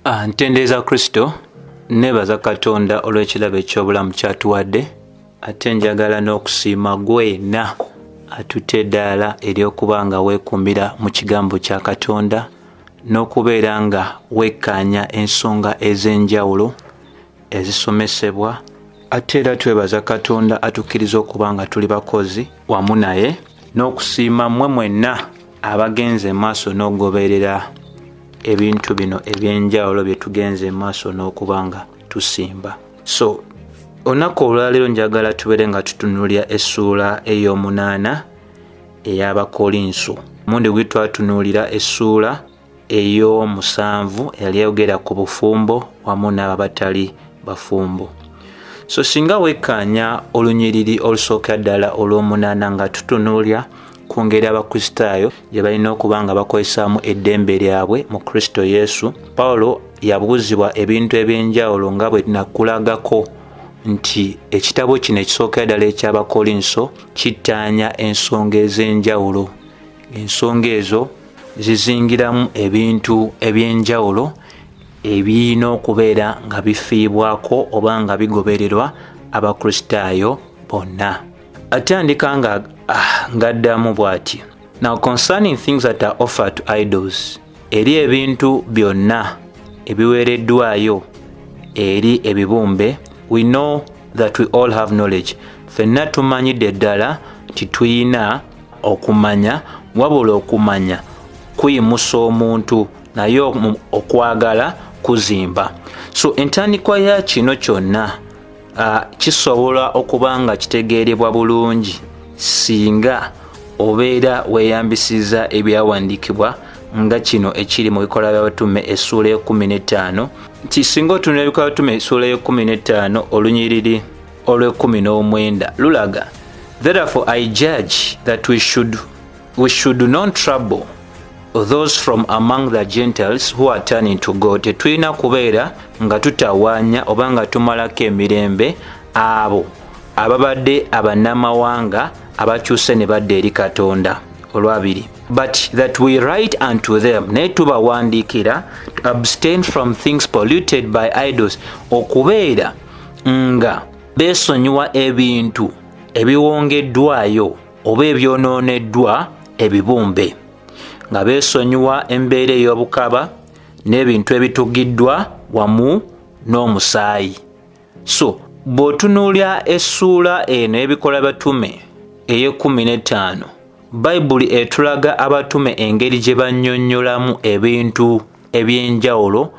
Ntendeeza Kristo, nebaza Katonda olw'ekirabo eky'obulamu kyatuwadde, ate njagala n'okusiima gwena atutte eddaala ery'okuba nga weekumbira mu kigambo kya Katonda n'okubeera nga wekkaanya ensonga ez'enjawulo ezisomesebwa, ate era twebaza Katonda atukkiriza okuba nga tuli bakozi wamu naye, n'okusiima mmwe mwenna abagenze maaso n'ogoberera ebintu bino ebyenjawulo bye tugenze maaso n'okuba nga tusimba. So olunaku olwaleero njagala tubeere nga tutunuulira Esula ey'omunaana ey'Abakolinso. Mundi gwe twatunuulira Esula ey'omusanvu eyali eyogera ku bufumbo wamu n'abatali bafumbo. So singa wekkaanya olunyiriri olusookera ddala olw'omunaana nga tutunuulira ku ngeri Abakristaayo gye balina okuba nga bakozesaamu eddembe lyabwe mu Kristo Yesu, Pawulo yabuuzibwa ebintu ebyenjawulo nga bwe nakulagako nti ekitabo kino ekisookera ddala eky'Abakolinso kittaanya ensonga ez'enjawulo. Ensonga ezo zizingiramu ebintu ebyenjawulo ebirina okubeera nga bifiibwako oba nga bigobererwa Abakristaayo bonna. Atandika ng'addamu bw'ati. Now concerning things that are offered to idols, eri ebintu byonna ebiweereddwayo eri ebibumbe, we know that we all have knowledge. Ffenna tumanyidde ddala tituyina okumanya, wabula okumanya kuyimusa omuntu naye okwagala kuzimba. So entandikwa ya kino kyonna kisobola okuba nga kitegeerebwa bulungi singa obeera weeyambisiza ebyawandiikibwa nga kino ekiri mu Bikolwa by'Abatume Esula 15, nti singa otunula Ebikolwa by'Abatume Esula 15 olunyiriri olw'19 lulaga, therefore I judge that we should not trouble those from among the Gentiles who are turning to God. Tetulina kubeera nga tutawaanya oba nga tumalako emirembe abo ababadde abannamawanga abakyuse ne badda eri Katonda. Olwabiri, but that we write unto them, naye tubawandiikira, to abstain from things polluted by idols, okubeera nga beesonyiwa ebintu ebiwongeddwayo oba ebyonooneddwa ebibumbe, nga beesonyiwa embeera ey'obukaba n'ebintu ebitugiddwa wamu n'omusaayi. So bw'otunuulira Esula eno y'Ebikolwa by'Abatume ey'e15, Bayibuli etulaga abatume engeri gye bannyonnyolamu ebintu ebyenjawulo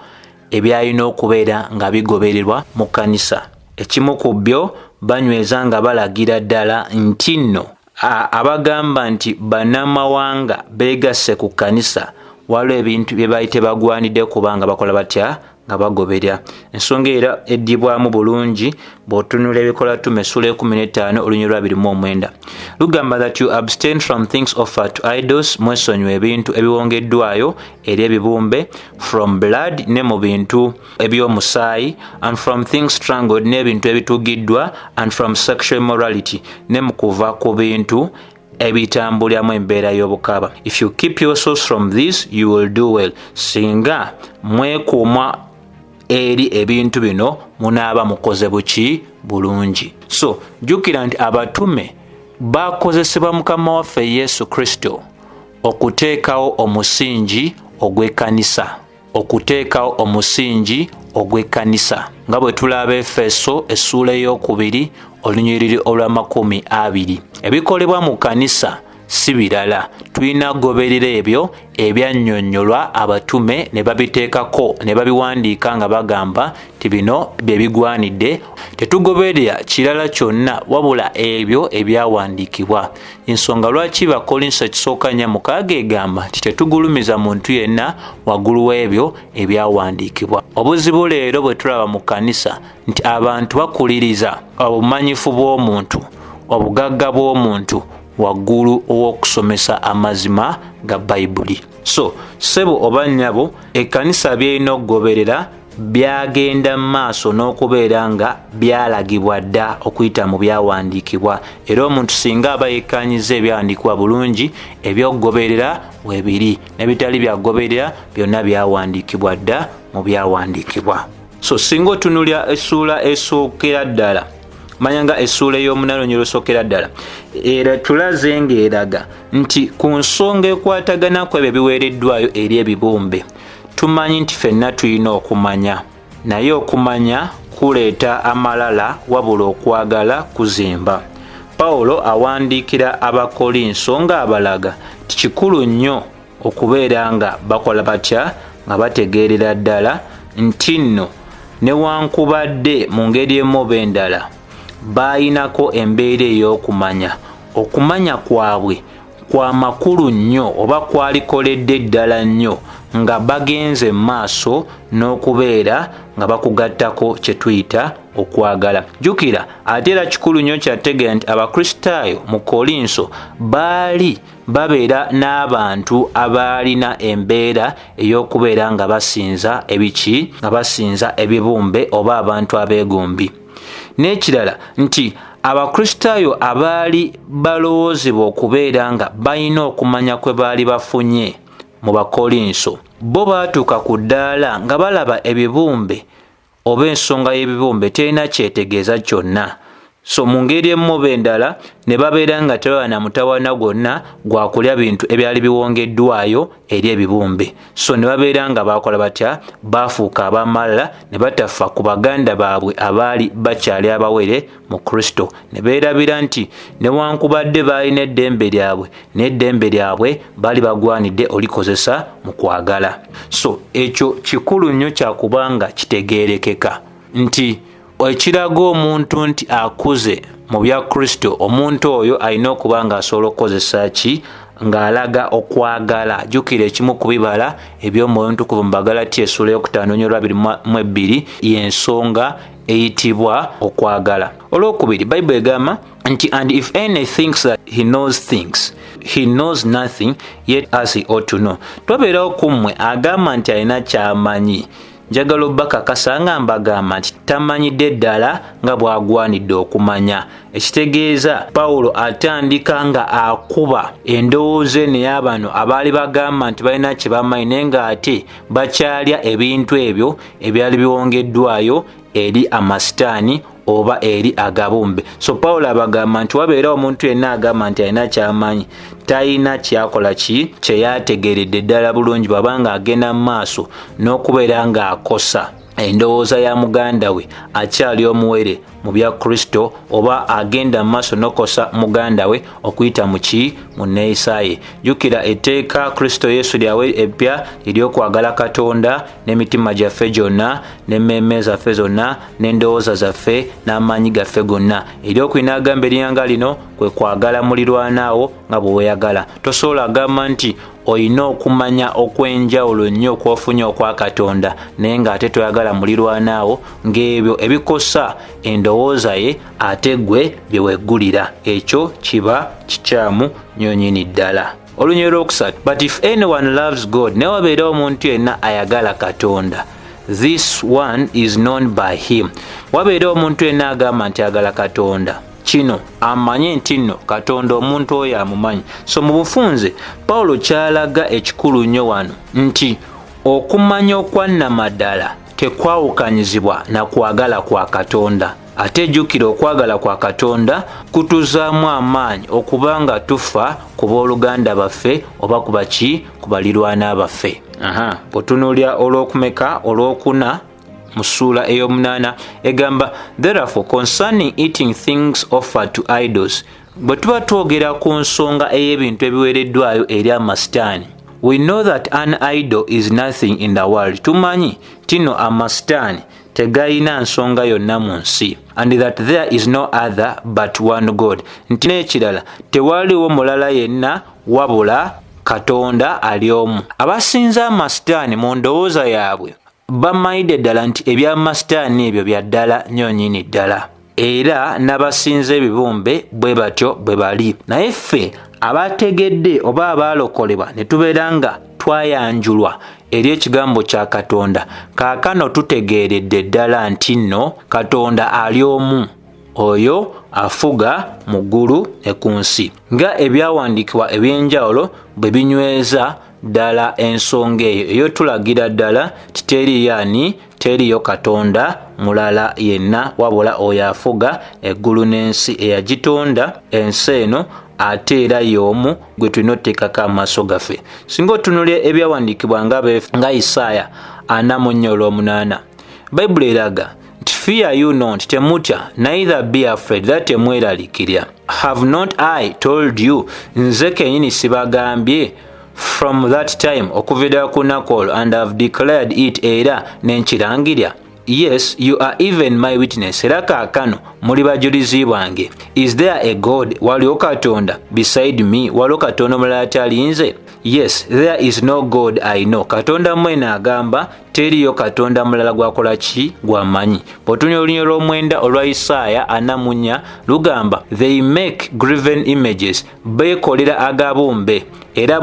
ebyalina okubeera nga bigobererwa mu kkanisa. Ekimu ku byo banyweza nga balagira ddala nti nno abagamba nti bannamawanga beegasse ku kkanisa waliwo ebintu bye baali tebagwanidde kubanga bakola batya nga bagoberera. Ensonga era eddibwamu bulungi bw'otunula Ebikolwa by'Abatume Esula 15 olunyiriri 29. Lugamba that you abstain from things offered to idols, mwesonywa ebintu ebiwongeddwayo eri ebibumbe, from blood ne mu bintu eby'omusaayi, and from things strangled n'ebintu ebitugiddwa, and from sexual immorality ne mu kuva ku bintu ebitambuliramu embeera y'obukaba. If you keep yourselves from this, you will do well. Singa mwekuuma eri ebintu bino munaaba mukoze buki bulungi. So jjukira nti abatume bakozesebwa Mukama waffe Yesu Kristo okuteekawo omusingi ogw'ekkanisa, okuteekawo omusingi ogw'ekkanisa nga bwe tulaba Efeso Esula 2 olunyiriri olw'20. Ebikolebwa mu kkanisa si birala, tulina goberera ebyo ebyannyonnyolwa abatume ne babiteekako ne babiwandiika nga bagamba ti bino bye bigwanidde. Tetugoberera kirala kyonna wabula ebyo ebyawandiikibwa. Ensonga lwaki Bakolinso 1:6 egamba nti tetugulumiza muntu yenna waggulu w'ebyo ebyawandiikibwa. Obuzibu leero bwe tulaba mu kkanisa nti abantu bakuliriza obumanyifu bw'omuntu, obugagga bw'omuntu waggulu ow'okusomesa amazima ga Bayibuli. So ssebo oba nnyabo, ekkanisa by'erina okugoberera byagenda maaso n'okubeera nga byalagibwa dda okuyita mu byawandiikibwa, era omuntu singa aba yekkaanyiza ebyawandiikibwa bulungi, ebyokugoberera weebiri, n'ebitali byagoberera byonna byawandiikibwa dda mu byawandiikibwa. So singa otunulya essuula esookera ddala, manya nga essuula ey'omunana esookera ddala, era tulaze ng'eraga nti ku nsonga ekwatagana ku ebyo biweereddwayo eri ebibumbe, tumanyi nti ffenna tulina okumanya, naye okumanya kuleeta amalala wabula okwagala kuzimba. Pawulo awandiikira Abakolinso ng'abalaga ti kikulu nnyo okubeera nga bakola batya, nga bategeerera ddala nti nno newankubadde mu ngeri emu oba endala baayinako embeera ey'okumanya, okumanya kwabwe kwa makulu nnyo oba kwalikoledde ddala nnyo nga bagenze maaso n'okubeera nga bakugattako kye tuyita okwagala. Jjukira ate era kikulu nnyo kyategeera nti Abakristaayo mu Kolinso baali babeera n'abantu abaalina embeera ey'okubeera nga basinza ebiki, nga basinza ebibumbe oba abantu abeegombi. N'ekirala nti Abakristaayo abaali balowoozebwa okubeera nga balina okumanya kwe baali bafunye mu Bakolinso, bo baatuuka ku ddaala nga balaba ebibumbe oba ensonga y'ebibumbe terina kyetegeeza kyonna. So mu ngeri emu oba endala ne babeera nga tebaba na mutawaana gwonna gwa kulya bintu ebyali biwongeddwayo eri ebibumbe. So ne babeera nga bakola batya, baafuuka ab'amalala ne batafa ku baganda baabwe abaali bakyali abawere mu Kristo. Ne beerabira nti newankubadde baalina eddembe lyabwe, n'eddembe lyabwe baali bagwanidde olikozesa mu kwagala. So ekyo kikulu nnyo kyakubanga kitegeerekeka nti ekiraga omuntu nti akuze mu bya Kristo, omuntu oyo alina okuba nga asobola okukozesa ki, ng'alaga okwagala. Jjukira ekimu ku bibala eby'Omwoyo Omutukuvu mu Bagalatiya essuula y'okutaano y'ensonga eyitibwa okwagala. Olwokubiri, Bayibuli egamba nti and if any thinks that he knows things, he knows nothing yet as he ought to know. Twabeerawo ku mmwe agamba nti alina ky'amanyi, njagala obbakakasa nga mbagamba nti tamanyidde ddala nga bw'agwanidde okumanya. Ekitegeeza Pawulo atandika nga akuba endowooza eno y'abano abaali bagamba nti balina kye bamanyi naye ng'ate bakyalya ebintu ebyo ebyali biwongeddwayo eri amasitaani oba eri agabumbe. So Pawulo abagamba nti wabeerawo omuntu yenna agamba nti alina ky'amanyi, talina kyakola ki kye yategeeredde ddala bulungi bw'abanga agenda mu maaso n'okubeera ng'akosa endowooza ya muganda we akyali omuwere mu bya Kristo, oba agenda mu maaso n'okosa muganda we okuyita mu ki, mu nneeyisa ye. Jjukira etteeka Kristo Yesu lyawe eppya ery'okwagala Katonda n'emitima gyaffe gyonna, n'emmeeme zaffe zonna, n'endowooza zaffe, n'amaanyi gaffe gonna. Ery'okwina agamba eryanga lino kwe kwagala mulirwanaawo nga bwe weeyagala. Tosobola agamba nti olina okumanya okw'enjawulo nnyo okwofunye okwa Katonda naye ng'ate toyagala mulirwanaawo, ng'ebyo ebikosa endowooza ye ate gwe bye weggulira. Ekyo kiba kikyamu nnyo nnyini ddala. Olunyiriri lwokusatu, but if anyone loves God, ne wabeerawo omuntu yenna ayagala Katonda, this one is known by him. Wabeerawo omuntu yenna agamba nti ayagala Katonda, kino amanye nti nno Katonda omuntu oyo amumanyi. So mu bufunze Pawulo kyalaga ekikulu nnyo wano nti okumanya okwannamaddala tekwawukanyizibwa na kwagala kwa Katonda. Ate jjukira okwagala kwa Katonda kutuzaamu amaanyi okuba nga tufa ku booluganda baffe oba ku baki, ku balirwana baffe. Bw'otunuulira olw'okumeka olw'okuna mu ssuula ey'omunaana egamba therefore concerning eating things offered to idols, bwe tuba twogera ku nsonga ey'ebintu ebiweereddwayo eri amasitaani, we know that an idol is nothing in the world. Tumanyi tino amasitaani tegayina nsonga yonna mu nsi, and that there is no other but one God. Nti n'ekirala tewaliwo mulala yenna wabula Katonda ali omu. Abasinza amasitaani mu ndowooza yaabwe bamayidde ddala nti ebyamasitaani ebyo bya ddala nnyo nnyini ddala, era n'abasinza ebibumbe bwe batyo bwe bali. Naye ffe abategedde oba abaalokolebwa ne tubeera nga twayanjulwa eri ekigambo kya Katonda. Kaakano tutegeeredde ddala nti nno Katonda ali omu, oyo afuga mu ggulu ne ku nsi. Nga ebyawandiikibwa eby'enjawulo bwe binyweza ddala ensonga eyo tulagira ddala teriyo Katonda mulala yenna wabula oyo afuga eggulu n'ensi eyagitonda ensi eno ate era y'omu gwe tulina oteekako amaaso gaffe. Singa otunulira ebyawandiikibwa nga Isaaya 44:8 Bayibuli eraga nti fear you not, temutya, neither be afraid, era temweralikirya. Have not I told you, nze kennyini sibagambye? From that time okuviira ku lunaku olwo, and have declared it, era nenkirangirya. Yes, you are even my witness, era kaakano muli bajulizi bange. Is there a God, waliwo Katonda, beside me, waliwo Katonda mulala atali nze? Yes, there is no God I know. Katonda mwene agamba teriyo Katonda mulala gwakola ki gwamanyi. Bw'otunywa olunyiro lw'omwenda olwa Isaaya 44 lugamba they make graven images, beekolera agabumbe era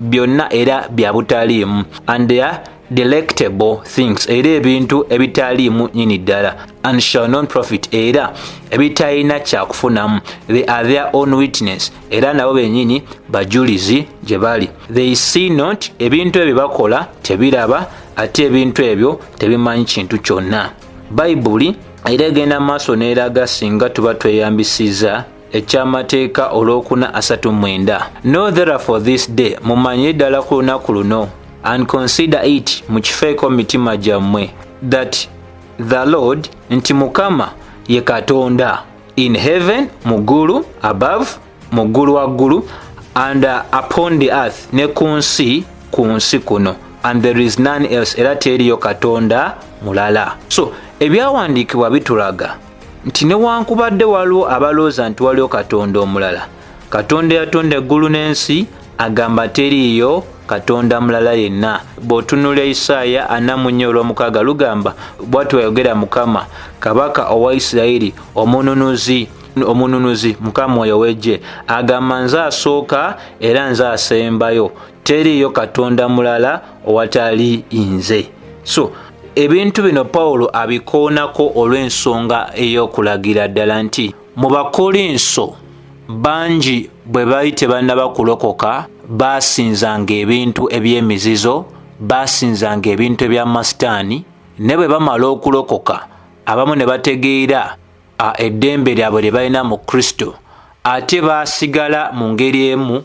byonna era bya butaliimu, and they are delectable things, era ebintu ebitaliimu nyini ddala, and shall not profit, era ebitalina kyakufunamu. They are their own witness, era nabo bennyini bajulizi gye bali. They see not, ebintu ebyo bakola tebiraba, ate ebintu ebyo tebimanyi kintu kyonna. Bayibuli era egenda maaso n'eraga singa tuba tweyambisiza ekyamateeka olwokuna 39. Know therefore this day, mumanye ddala ku lunaku luno, and consider it, mukifeeko mitima gyammwe, that the Lord, nti Mukama ye Katonda, in heaven, muggulu, above, muggulu waggulu, and upon the earth, ne ku nsi kuno, and there is none else, era teriyo Katonda mulala. So ebyawandiikibwa bitulaga nti newankubadde waliwo abalooza nti waliwo Katonda omulala, Katonda yatonda eggulu n'ensi agamba teriyo Katonda mulala yenna. Bw'otunula Isaaya 44:6 lugamba bw'atyo ayogera Mukama, kabaka owa Isirayiri, omununuzi, Mukama oyo w'eggye, agamba nze asooka era nze asembayo, teriyo Katonda mulala owatali nze. So ebintu bino Pawulo abikoonako olw'ensonga ey'okulagira ddala nti mu Bakolinso bangi bwe bali tebannaba kulokoka baasinzanga ebintu eby'emizizo, baasinzanga ebintu ebyamasitaani, ne bwe bamala okulokoka abamu ne bategeera eddembe lyabwe lye balina mu Kristo, ate baasigala mu ngeri emu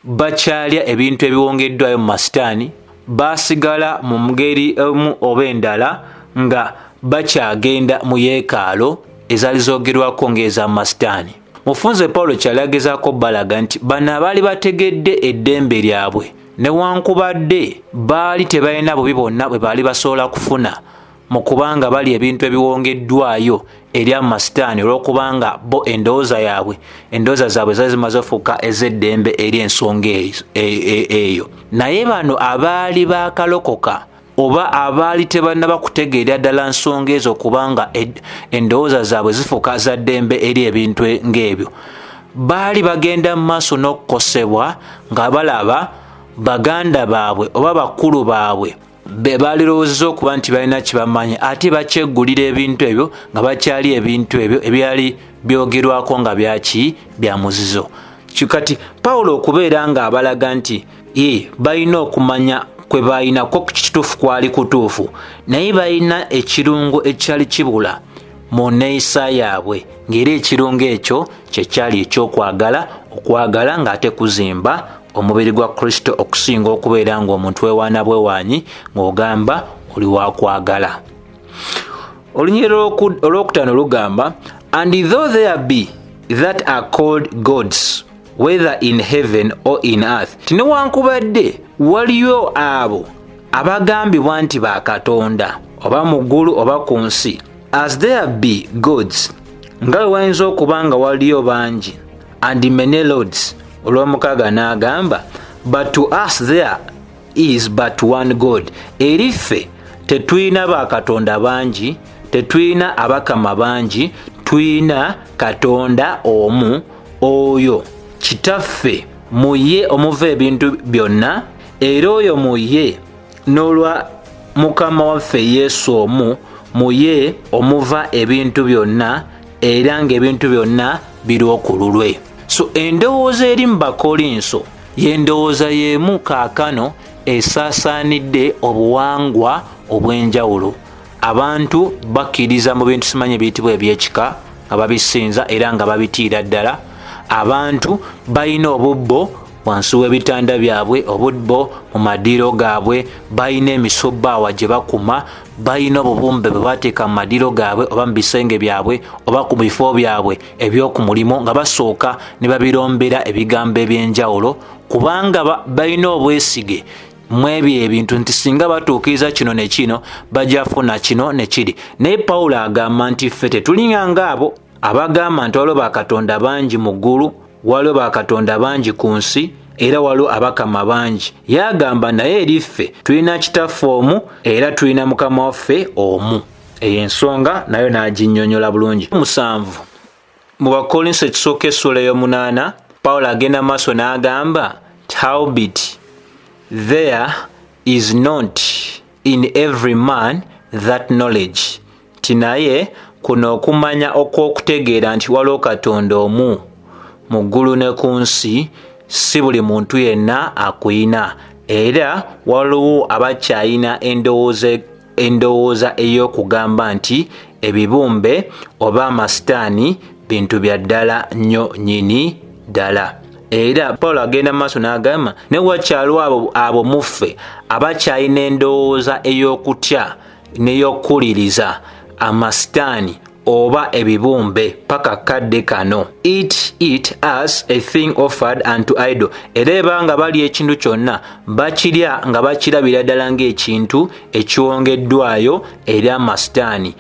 bakyalya ebintu ebiwongeddwayo mu masitaani, baasigala mu ngeri emu oba endala nga bakyagenda mu yeekaalo ezaali zoogerwako ng'ez'amasitaani. Mufunze Pawulo kyalagezaako balaga nti bano abaali bategedde eddembe lyabwe newankubadde baali tebalina bubi bonna bwe baali basobola kufuna mu kubanga bali ebintu ebiwongeddwayo eri amasitaani, olw'okubanga bo endowooza zaabwe zaali zimaze ofuuka ez'eddembe eri ensonga eyo. Naye bano abaali baakalokoka oba abaali tebannaba kutegeera ddala nsonga ezo kubanga endowooza zaabwe zifuuka za ddembe eri ebintu ng'ebyo, baali bagenda mu maaso n'okukosebwa nga balaba baganda baabwe oba bakulu baabwe be baalirowoozezza okuba nti balina kibamanyi, ate bakyeggulira ebintu ebyo nga bakyali ebintu ebyo ebyali byogerwako nga byaki bya muzizo. Kati Pawulo okubeera nga abalaga nti balina okumanya kwe balinako kituufu kwali kutuufu, naye balina ekirungo ekyali kibula mu nneeyisa yaabwe, ng'era ekirungo ekyo kye kyali okwagala ng'ate kuzimba omubiri gwa Kristo okusinga okubeera ng'omuntu weewaana bwewaanyi ng'ogamba oli wakwagala. Olunyiriro olwokutaano lugamba, and though there be that are called gods, whether in heaven or in earth, tinewankubadde waliyo abo abagambibwa nti bakatonda oba mu ggulu oba ku nsi, as there be gods, nga bwe wayinza okuba nga waliyo bangi, and many lords, olw'omukaaga n'agamba, but to us there is but one God. Eri ffe tetulina bakatonda bangi, tetulina abakama bangi, tulina Katonda omu, oyo Kitaffe mu ye omuva ebintu byonna era oyo mu ye n'olwa mukama waffe Yesu omu mu ye omuva ebintu byonna era ng'ebintu byonna biri ku lulwe. So endowooza eri mu Bakolinso y'endowooza y'emu kaakano esaasaanidde obuwangwa obw'enjawulo. Abantu bakkiriza mu bintu simanyi biyitibwa ebyekika nga babisinza era nga babitiira ddala. Abantu balina obubbo wansi w'ebitanda byabwe, obubbo mu madiiro gaabwe, balina emisobbaawa gye bakuma, balina obubumbe bwe bateeka mu madiiro gaabwe oba mu bisenge byabwe oba ku bifo byabwe eby'oku mulimu nga basooka ne babirombera ebigambo eby'enjawulo kubanga balina obwesige mu ebyo ebintu nti singa batuukiriza kino ne kino bajja funa kino ne kiri. Naye Pawulo agamba nti ffe tetulinga ng'abo abagamba nti waliwo bakatonda bangi mu ggulu, waliwo bakatonda bangi ku nsi era waliwo abakama bangi. Yagamba naye eri ffe tulina kitaffe omu era tulina mukama waffe omu. Eyo ensonga nayo n'aginnyonnyola bulungi. 7 mu Bakolinso ekisooka Esula 8 Pawulo agenda maaso n'agamba howbeit there is not in every man that knowledge. Tinaye kuno okumanya okw'okutegeera nti waliwo katonda omu mu ggulu ne ku nsi si buli muntu yenna akuyina, era waliwo abakyayina endowooza ey'okugamba nti ebibumbe oba amasitaani bintu bya ddala nnyo nnyini ddala. Era Pawulo agenda maaso n'agamba ne wakyaliwo abo mu ffe abakyayina endowooza ey'okutya n'ey'okukuliriza amasitaani oba ebibumbe paka kadde kano. Eat it as a thing offered unto idol. Era ebanga bali ekintu kyonna bakirya nga bakirabira ddala ng'ekintu ekiwongeddwayo eri amasitaani.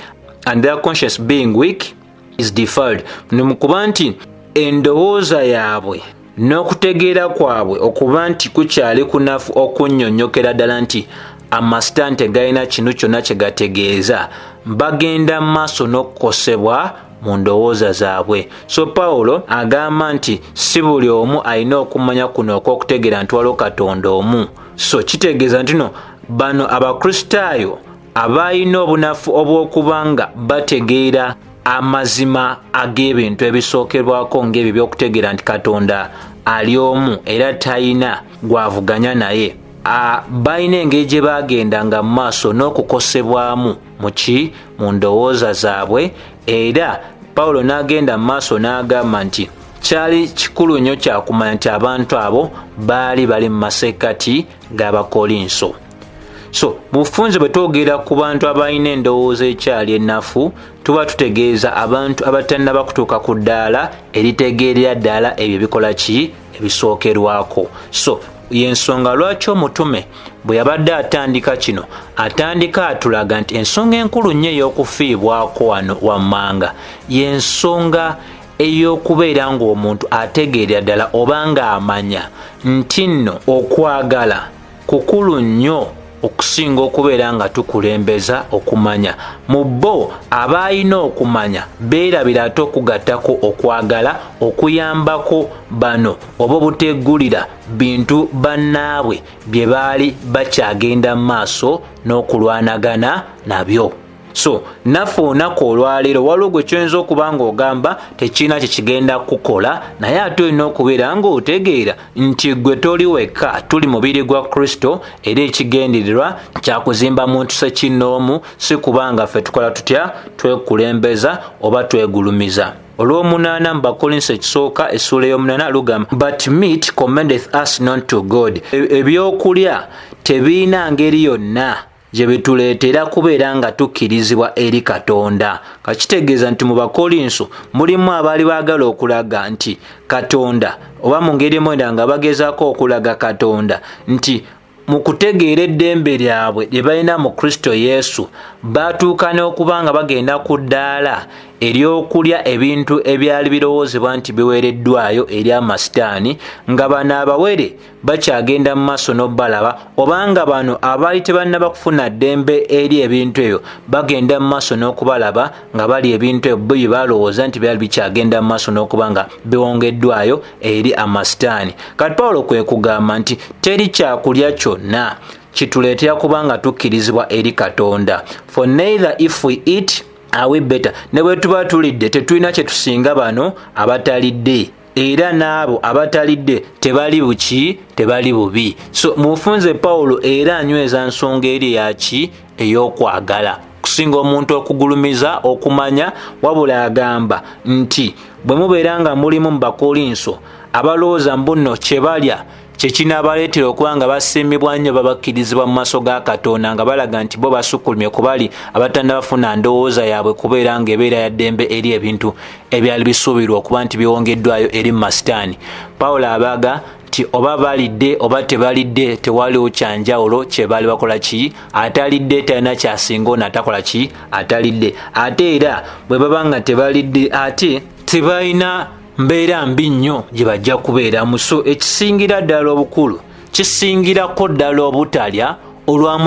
And their conscience being weak is defiled. Nemukuba nti endowooza yaabwe n'okutegeera kwabwe okuba nti kukyali kunafu okunnyonnyokera ddala nti amasitaani tegalina kintu kyonna kye gategeeza, bagenda mu maaso n'okukosebwa mu ndowooza zaabwe. So Pawulo agamba nti si buli omu alina okumanya kuno okw'okutegeera nti waliwo katonda omu. So kitegeeza nti no bano abakristaayo abalina obunafu obw'okubanga bategeera amazima ag'ebintu ebisookerwako ng'ebyo by'okutegeera nti katonda ali omu era talina gwavuganya naye, balina engeri gye bagendanga mu maaso n'okukosebwamu mu ndowooza zaabwe. Era Pawulo n'agenda mu maaso n'agamba nti kyali kikulu nnyo kyakumanya nti abantu abo baali bali mu masekkati g'Abakolinso. So bufunze bwe twogera ku bantu abalina endowooza ekyali ennafu tuba tutegeeza abantu abatannaba kutuuka ku ddaala eritegeerera ddala ebyo bikola ki ebisookerwako. So y'ensonga lwaki omutume bwe yabadde atandika kino atandika atulaga nti ensonga enkulu nnyo ey'okufiibwako wano wammanga y'ensonga ey'okubeera ng'omuntu ategeerera ddala oba ng'amanya nti nno okwagala kukulu nnyo okusinga okubeera nga tukulembeza okumanya. Mu bo abalina okumanya beerabira ate okugattako okwagala okuyambako bano oba obuteggulira bintu bannaabwe bye baali bakyagenda mu maaso n'okulwanagana nabyo. So naffe olunaku olwaleero waliwo gwe kyoyinza okuba ng'ogamba tekirina kye kigenda kukola, naye ate olina okubeera ng'otegeera nti gwe toli wekka, tuli mubiri gwa Kristo era ekigendererwa kyakuzimba muntu sekinnoomu, si kubanga ffe tukola tutya twekulembeza oba twegulumiza. Olw'omunaana mu Bakolinso ekisooka Esula 8 lugamba but meat commendeth us not to God. Ebyokulya tebiina ngeri yonna gye bituleetera kubeera nga tukkirizibwa eri Katonda. Kakitegeeza nti mu Bakolinso mulimu abaali baagala okulaga nti Katonda oba mu ngeri mwenda nga bagezaako okulaga Katonda nti mu kutegeera eddembe lyabwe lye balina mu Kristo Yesu batuuka n'okuba nga bagenda ku ddaala ery'okulya ebintu ebyali birowoozebwa nti biweereddwayo eri amasitaani, nga bano abawere bakyagenda mu maaso n'obbalaba, obanga bano abaali tebannaba kufuna ddembe eri ebintu ebyo bagenda mu maaso n'okubalaba nga bali ebintu ebyo bye balowooza nti byali bikyagenda mu maaso n'okuba nga biwongeddwayo eri amasitaani. Kati Pawulo kwe kugamba nti teri kyakulya kyonna kituleetera kubanga tukkirizibwa eri Katonda. For neither if we eat are we better. Ne bwe tuba tulidde tetulina kye tusinga bano abatalidde, era n'abo abatalidde tebali buki, tebali bubi. So mufunze Pawulo era anyweza nsonga eri yaki ey'okwagala kusinga omuntu okugulumiza okumanya, wabula agamba nti bwe mubeera nga mulimu mu Bakolinso abalowooza mbuno kye balya kyekinabaleetera okuba nga basiimibwa nnyo babakkirizibwa mu maaso ga Katonda nga balaga nti bo basukkulumye ku bali abatannabafuna ndowooza yaabwe kubeera ng'ebeera ya ddembe eri ebintu ebyali bisuubirwa okuba nti biwongeddwayo eri masitaani. Pawulo abaga nti oba balidde oba tebalidde tewaliwo kyanjawulo kye baali bakola ki, atalidde talina kyasinga ono atakola ki, atalidde. Ate era bwe baba nga tebalidde ate tebalina mbeera mbi nnyo gye bajja kubeeramu. So ekisingira ddala obukulu kisingirako ddala obutalya olwa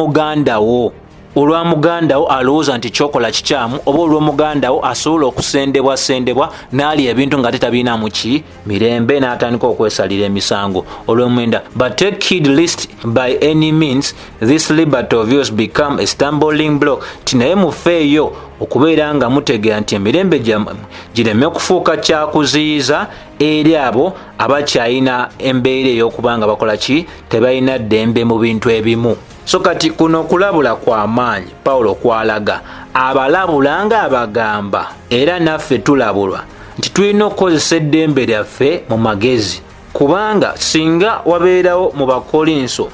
mugandawo alowooza nti kyokola kikyamu, oba olw'omugandawo asobola okusendebwasendebwa n'alya ebintu nga tetabiinamu ki mirembe n'atandika okwesalira emisango olw'omwenda. But take heed lest by any means this liberty of yours become a stumbling block. Tinaye mufeeyo okubeera nga mutegeera nti emirembe gyammwe gireme kufuuka kyakuziyiza eri abo abakyalina embeera ey'okuba nga bakola ki, tebalina ddembe mu bintu ebimu. So kati kuno okulabula kw'amaanyi Pawulo kwalaga abalabula nga abagamba, era naffe tulabulwa nti tulina okukozesa eddembe lyaffe mu magezi, kubanga singa wabeerawo mu Bakolinso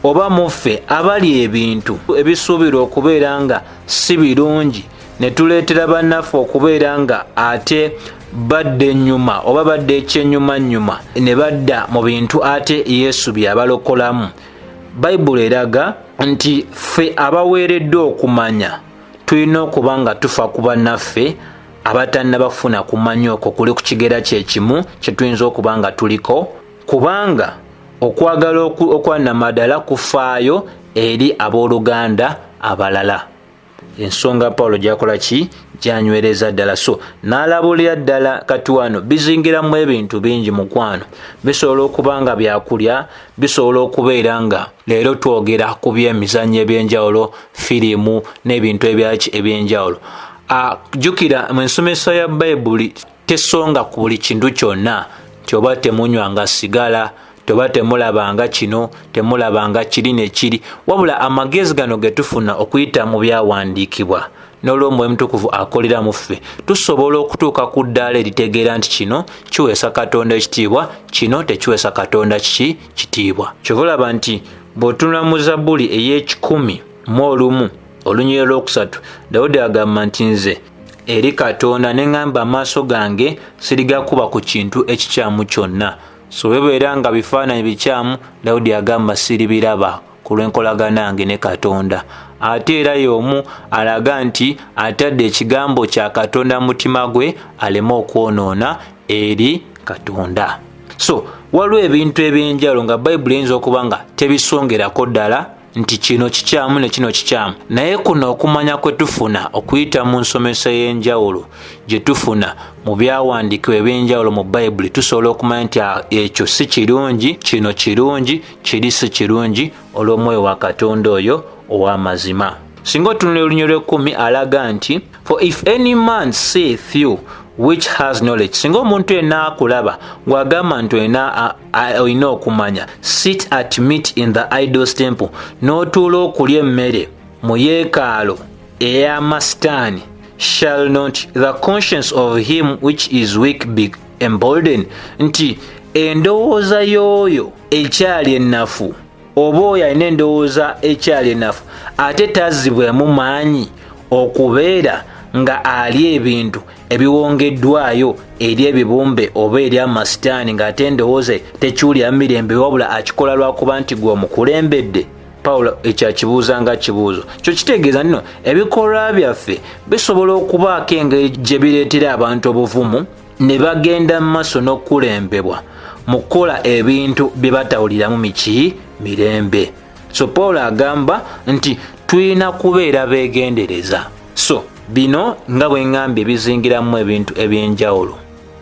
oba muffe abali ebintu ebisuubirwa okubeera nga si birungi ne tuleetera bannaffe okubeera nga ate badde ennyuma oba badde ekyennyuma ne badda mu bintu ate Yesu byabalokolamu, Bayibuli eraga nti ffe abaweereddwa okumanya tulina okuba nga tufa ku bannaffe abatannabafuna kumanya okwo kuli ku kigera kyekimu kye tuyinza okuba nga tuliko, kubanga okwagala okwannamadala kufaayo eri abooluganda abalala. Ensonga Pawulo gyakola ki, gyanywereza ddala. So n'alabulira ddala kati wano bizingiramu ebintu bingi mukwano, bisobola okuba nga byakulya, bisobola okubeera nga leero twogera ku byemizannyo eby'enjawulo, firimu n'ebintu eby'enjawulo. Jjukira mu ensomesa ya Bayibuli tesonga ku buli kintu kyonna nti oba temunywanga sigala, toba temulabanga kino, temulabanga kiri ne kiri, wabula amagezi gano ge tufuna okuyita mu byawandiikibwa n'olw'Omwoyo Mutukuvu akolera mu ffe, tusobola okutuuka ku ddaala eritegeera nti kino kiweesa Katonda ekitiibwa, kino tekiweesa Katonda kitiibwa. Kyova olaba nti bw'otunula mu Zabbuli ey'Ekikumi olunyiriri lwokusatu, Dawudi agamba nti nze eri Katonda ne ŋŋamba amaaso gange sirigakuba ku kintu ekikyamu kyonna. So bebeera nga bifaananyi bikyamu, Dawudi agamba siribiraba ku lw'enkolagana yange ne Katonda. Ate era y'omu alaga nti atadde ekigambo kya Katonda mu mutima gwe aleme okwonoona eri Katonda. So waliwo ebintu eby'enjawulo nga Bayibuli eyinza okuba nga tebisongerako ddala nti kino kikyamu ne kino kikyamu, naye kuno okumanya kwe tufuna okuyita mu nsomesa y'enjawulo gye tufuna mu byawandiikibwa eby'enjawulo mu Bayibuli, tusobola okumanya nti ekyo si kirungi, kino kirungi, kiri si kirungi, olw'Omwoyo wa Katonda oyo ow'amazima. Singa otunula olunyiriri lw'ekkumi alaga nti for if any man saith you which has knowledge, singa omuntu yenna akulaba ng'agamba nti olina okumanya, sit at meat in the idol's temple, n'otuula okulya emmere mu yeekaalu ey'amasitaani, shall not the conscience of him which is weak be emboldened? Nti endowooza y'oyo ekyali ennafu, oba oyo alina endowooza ekyali ennafu ate tazzibwemu maanyi okubeera nga alya ebintu ebiwongeddwayo eri ebibumbe oba eri amasitaani ng'ate endowooza tekiwulira mirembe, wabula akikola lwakuba nti gwe omukulembedde. Pawulo ekyakibuuza nga kibuuzo. Kyo kitegeeza nno ebikolwa byaffe bisobola okubaako engeri gye bireetera abantu obuvumu ne bagenda mu maaso n'okulembebwa mu kukola ebintu bye batawuliramu mirembe. So Pawulo agamba nti tulina kubeera beegendereza. So bino nga bwe ngambye bizingiramu ebintu eby'enjawulo: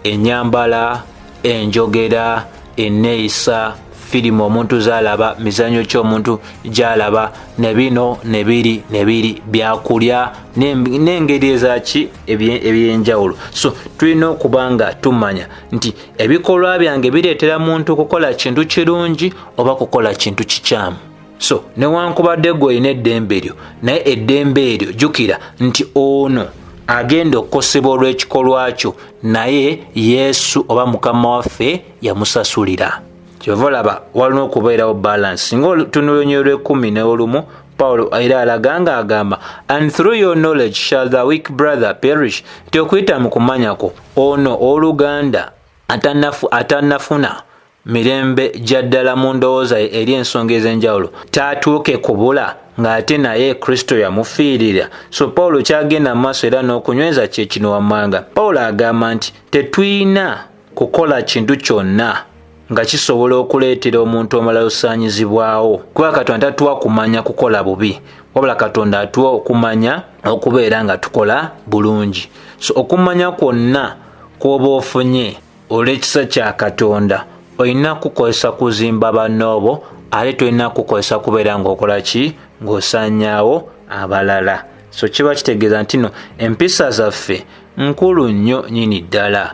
ennyambala, enjogera, enneeyisa, firimu omuntu z'alaba, mizannyo ki omuntu gy'alaba, ne bino ne biri byakulya n'engeri ezaki eby'enjawulo. So tulina okuba nga tumanya nti ebikolwa byange bireetera muntu kukola kintu kirungi oba kukola kintu kikyamu. So newankubadde gwe olina eddembe eryo, naye eddembe eryo jjukira nti ono agenda okukosebwa olw'ekikolwa kyo, naye Yesu oba Mukama waffe yamusasulira. Kyova olaba walina okubeerawo balance. Singa otunulunyi olw'11 Pawulo era alaga nga agamba, and through your knowledge shall the weak brother perish. Nti okuyita mu kumanyako ono oluganda atannafuna mirembe gyaddala mu ndowooza eri ensonga ez'enjawulo taatuuke kubula ng'ate naye Kristo yamufiirira. So Pawulo kyagenda mu maaso era n'okunyweza kye kino wammanga. Pawulo agamba nti tetulina kukola kintu kyonna nga kisobola okuleetera omuntu omulala osaanyizibwawo, kuba Katonda tatuwa kumanya kukola bubi, wabula Katonda atuwa okumanya okubeera nga tukola bulungi. So okumanya kwonna kw'oba ofunye olw'ekisa kya Katonda olina kukozesa kuzimba bannoobo, ate tolina kukozesa kubeera ng'okola ki, ng'osaanyaawo abalala. So kiba kitegeeza nti no empisa zaffe nkulu nnyo nnyini ddala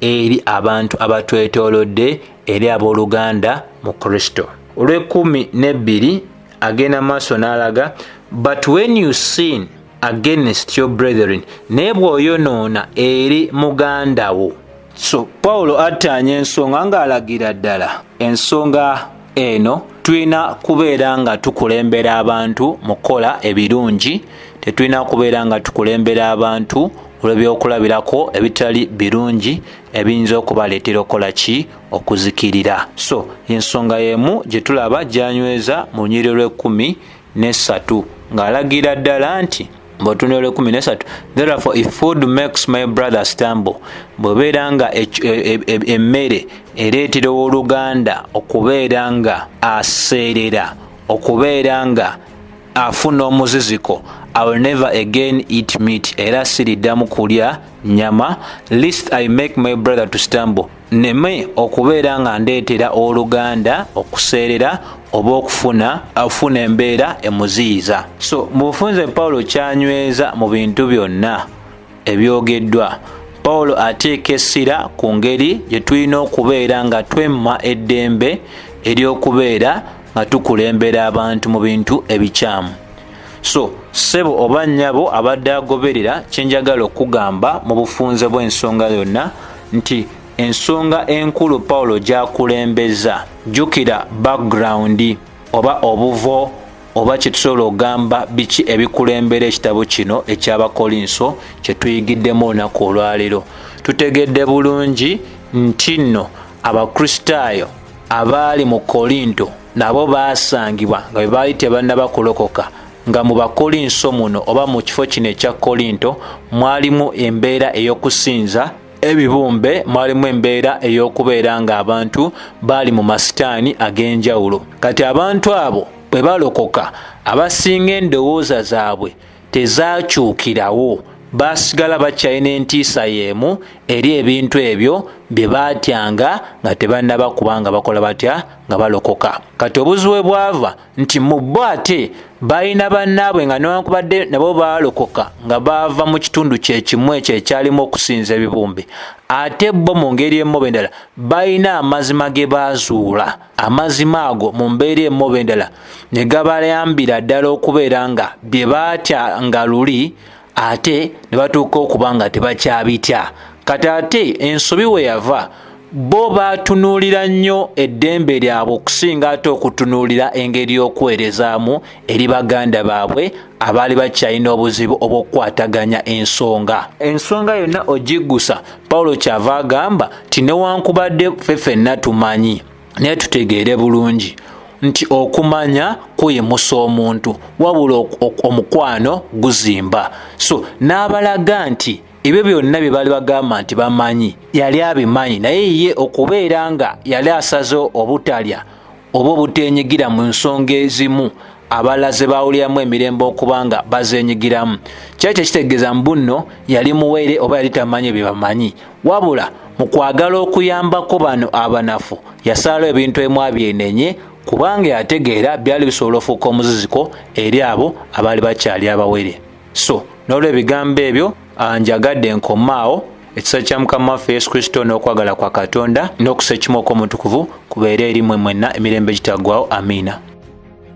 eri abantu abatwetoolodde, eri abooluganda mu Kristo. Olw'12 agenda maaso n'alaga, but when you sin against your brethren, naye bw'oyonoona eri muganda wo. So Pawulo attaanya ensonga ng'alagira ddala ensonga eno tulina kubeera nga tukulembera abantu mu kukola ebirungi, tetulina kubeera nga tukulembera abantu olw'ebyokulabirako ebitali birungi ebiyinza okubaleetera okukola ki, okuzikirira. So ensonga y'emu gye tulaba gy'anyweza mu lunyiriri lw'13 ng'alagira ddala nti Bw'otunula 13, therefore if food makes my brother stumble, bw'obeera nga emmere ereetera owooluganda okubeera nga aseerera, okubeera nga afuna omuziziko, I will never again eat meat, era siriddamu kulya nyama, lest I make my brother to stumble, neme okubeera nga ndeetera owooluganda okuseerera oba afuna embeera emuziyiza. So mu bufunze Pawulo kyanyweza mu bintu byonna ebyogeddwa, Pawulo ateeka essira ku ngeri gye tulina okubeera nga twemma eddembe ery'okubeera nga tukulembera abantu mu bintu ebikyamu. So ssebo oba nnyabo abadde agoberera, kyenjagala okugamba mu bufunze bw'ensonga yonna nti ensonga enkulu Pawulo gy'akulembeza, jjukira background oba obuvo oba kye tusobola okugamba biki ebikulembera ekitabo kino eky'Abakolinso kye tuyigiddemu olunaku olwaleero. Tutegedde bulungi nti nno Abakristaayo abaali mu Kolinto nabo baasangibwa nga bwe baali tebannaba kulokoka, nga mu Bakolinso muno oba mu kifo kino ekya Kolinto mwalimu embeera ey'okusinza ebibumbe, mwalimu embeera ey'okubeera nga abantu baali mu masitaani ag'enjawulo. Kati abantu abo bwe balokoka, abasinga endowooza zaabwe tezaakyukirawo, baasigala bakyalina entiisa y'emu eri ebintu ebyo bye baatyanga nga tebannaba kubanga bakola batya, nga balokoka. Kati obuzibu bwava nti mu bo ate balina bannaabwe nga newankubadde nabo baalokoka nga baava mu kitundu kyekimu ekyo ekyalimu okusinza ebibumbe, ate bo mu ngeri emmobe endala balina amazima ge baazuula. Amazima ago mu mbeera emmobe endala ne gabayambira ddala okubeera nga bye baatya nga luli ate ne batuuka okuba nga tebakyabitya. Kati ate ensobi we yava, bo baatunuulira nnyo eddembe lyabwe okusinga ate okutunuulira engeri y'okuweerezaamu eri baganda baabwe abaali bakyalina obuzibu obw'okukwataganya ensonga. Ensonga yonna ogiggusa, Pawulo kyava agamba ti newankubadde ffe ffenna tumanyi, naye tutegeere bulungi nti okumanya kuyimusa omuntu wabula omukwano guzimba. So n'abalaga nti ebyo byonna bye baali bagamba nti bamanyi yali abimanyi, naye ye okubeera nga yali asaze obutalya oba obutenyigira mu nsonga ezimu abalala ze bawuliramu emirembe okubanga bazeenyigiramu, kyali kitegeeza mbu nno yali muwere oba yali tamanyi bye bamanyi, wabula mu kwagala okuyambako bano abanafu yasalawo ebintu emu abyenenye kubanga yategeera byali bisobola ofuuka omuziziko eri abo abaali bakyali abawere. So n'olwebigambo ebyo njagadde nkomaawo. Ekisa kya Mukama waffe Yesu Kristo n'okwagala kwa Katonda n'okusa ekimoka omutukuvu kubeere eri mmwe mwenna emirembe gitaggwaawo. Amiina.